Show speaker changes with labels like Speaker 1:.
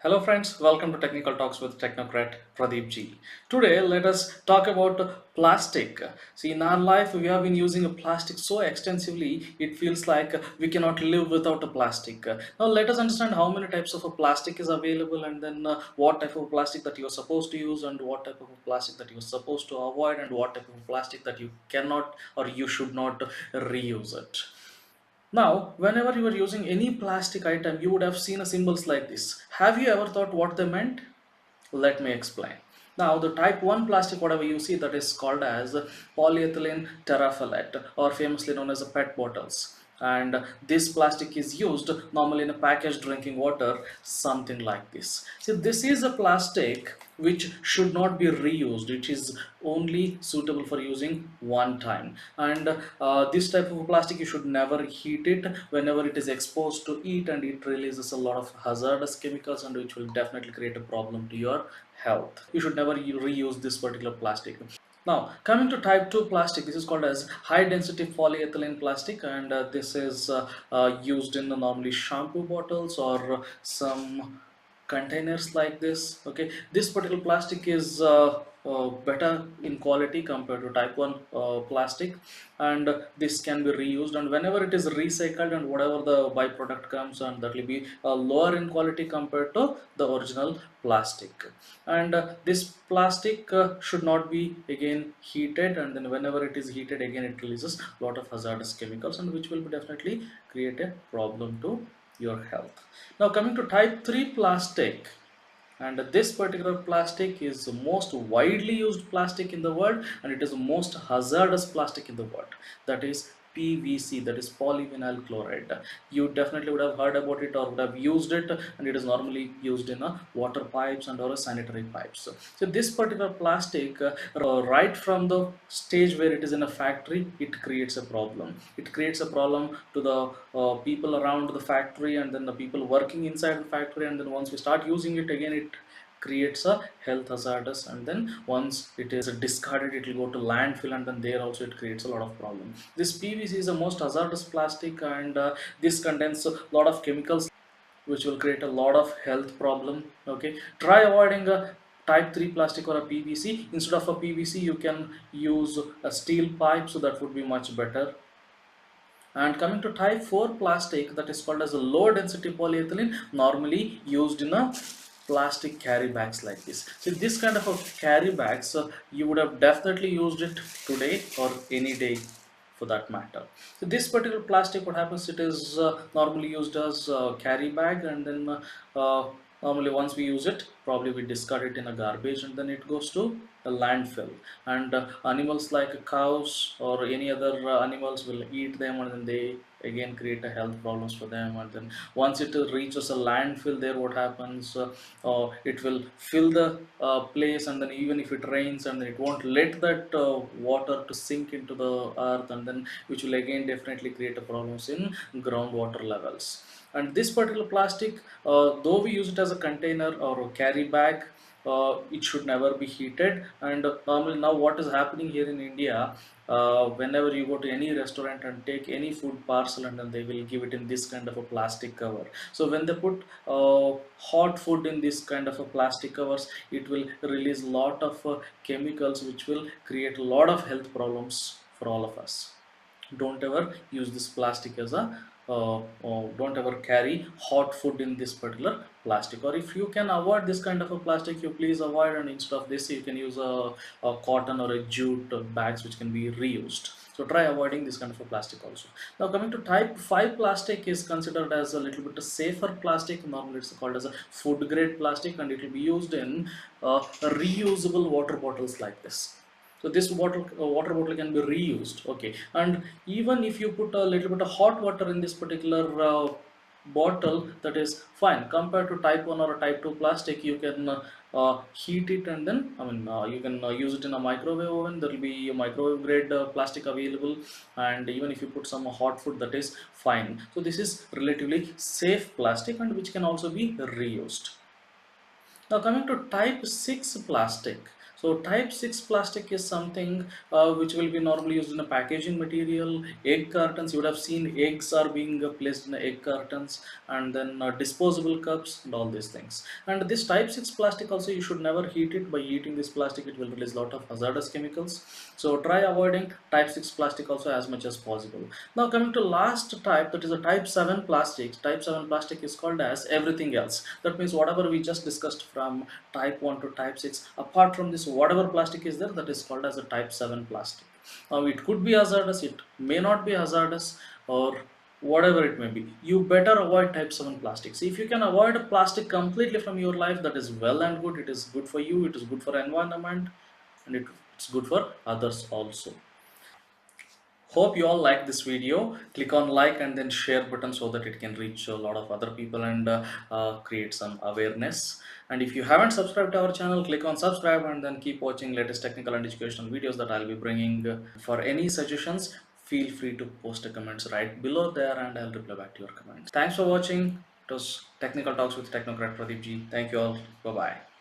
Speaker 1: Hello friends, welcome to Technical Talks with Technocrat Pradeep G. Today let us talk about plastic. See, in our life we have been using a plastic so extensively it feels like we cannot live without a plastic. Now let us understand how many types of a plastic is available, and then what type of plastic that you are supposed to use and what type of plastic that you are supposed to avoid, and what type of plastic that you cannot or you should not reuse it. Now, whenever you are using any plastic item, you would have seen a symbols like this. Have you ever thought what they meant? Let me explain. Now, the type 1 plastic, whatever you see, that is called as polyethylene terephthalate, or famously known as PET bottles. And this plastic is used normally in a packaged drinking water, something like this. See, this is a plastic which should not be reused. It is only suitable for using one time. And this type of plastic, you should never heat it whenever it is exposed to heat, and it releases a lot of hazardous chemicals, and which will definitely create a problem to your health. You should never reuse this particular plastic. Now, coming to type 2 plastic, this is called as high density polyethylene plastic, and this is used in the normally shampoo bottles or some containers like this. Okay, this particular plastic is better in quality compared to type 1 plastic, and this can be reused, and whenever it is recycled and whatever the byproduct comes, and that will be lower in quality compared to the original plastic. And this plastic should not be again heated, and then whenever it is heated again, it releases a lot of hazardous chemicals, and which will definitely create a problem to your health. Now, coming to type 3 plastic, and this particular plastic is the most widely used plastic in the world, and it is the most hazardous plastic in the world. That is PVC, that is polyvinyl chloride. You definitely would have heard about it or would have used it, and it is normally used in water pipes and or sanitary pipes. So this particular plastic, right from the stage where it is in a factory, it creates a problem. It creates a problem to the people around the factory, and then the people working inside the factory, and then once we start using it again, it creates a health hazardous, and then once it is discarded, it will go to landfill, and then there also it creates a lot of problem. This PVC is the most hazardous plastic, and this contains a lot of chemicals which will create a lot of health problem. Okay, try avoiding a type 3 plastic or a PVC. Instead of a PVC, you can use a steel pipe, so that would be much better. And coming to type 4 plastic, that is called as a low density polyethylene, normally used in a plastic carry bags like this. So this kind of a carry bags, you would have definitely used it today or any day for that matter. So this particular plastic, what happens, it is normally used as a carry bag, and then normally once we use it, probably we discard it in a garbage, and then it goes to a landfill, and animals like cows or any other animals will eat them, and then they again create a health problems for them. And then once it reaches a landfill, there what happens, it will fill the place, and then even if it rains, and then it won't let that water to sink into the earth, and then which will again definitely create a problems in groundwater levels. And this particular plastic, though we use it as a container or a carry bag, it should never be heated. And normally now what is happening here in India, whenever you go to any restaurant and take any food parcel, and then they will give it in this kind of a plastic cover. So when they put hot food in this kind of a plastic covers, it will release lot of chemicals which will create a lot of health problems for all of us. Don't ever use this plastic as a don't ever carry hot food in this particular plastic, or if you can avoid this kind of a plastic, you please avoid, and instead of this you can use a cotton or a jute bags which can be reused. So try avoiding this kind of a plastic also. Now, coming to type 5 plastic, is considered as a little bit safer plastic. Normally it's called as a food grade plastic, and it will be used in reusable water bottles like this. So this water bottle can be reused. Okay, and even if you put a little bit of hot water in this particular bottle, that is fine. Compared to type 1 or a type 2 plastic, you can heat it, and then you can use it in a microwave oven. There will be a microwave grade plastic available, and even if you put some hot food, that is fine. So this is relatively safe plastic, and which can also be reused. Now, coming to type 6 plastic. So type 6 plastic is something which will be normally used in a packaging material. Egg cartons, you would have seen eggs are being placed in egg cartons, and then disposable cups and all these things. And this type 6 plastic also, you should never heat it. By heating this plastic, it will release a lot of hazardous chemicals. So try avoiding type 6 plastic also as much as possible. Now coming to last type, that is a type 7 plastic. Type 7 plastic is called as everything else. That means whatever we just discussed from type 1 to type 6, apart from this, whatever plastic is there, that is called as a type 7 plastic. Now it could be hazardous, it may not be hazardous, or whatever it may be. You better avoid type 7 plastics. If you can avoid plastic completely from your life, that is well and good. It is good for you, it is good for environment, and it's good for others also. Hope you all like this video. Click on like and then share button so that it can reach a lot of other people and create some awareness. And if you haven't subscribed to our channel, click on subscribe and then keep watching latest technical and educational videos that I'll be bringing. For any suggestions, feel free to post a comments right below there and I'll reply back to your comments. Thanks for watching. It was Technical Talks with Technocrat Pradeep G. Thank you all. Bye bye.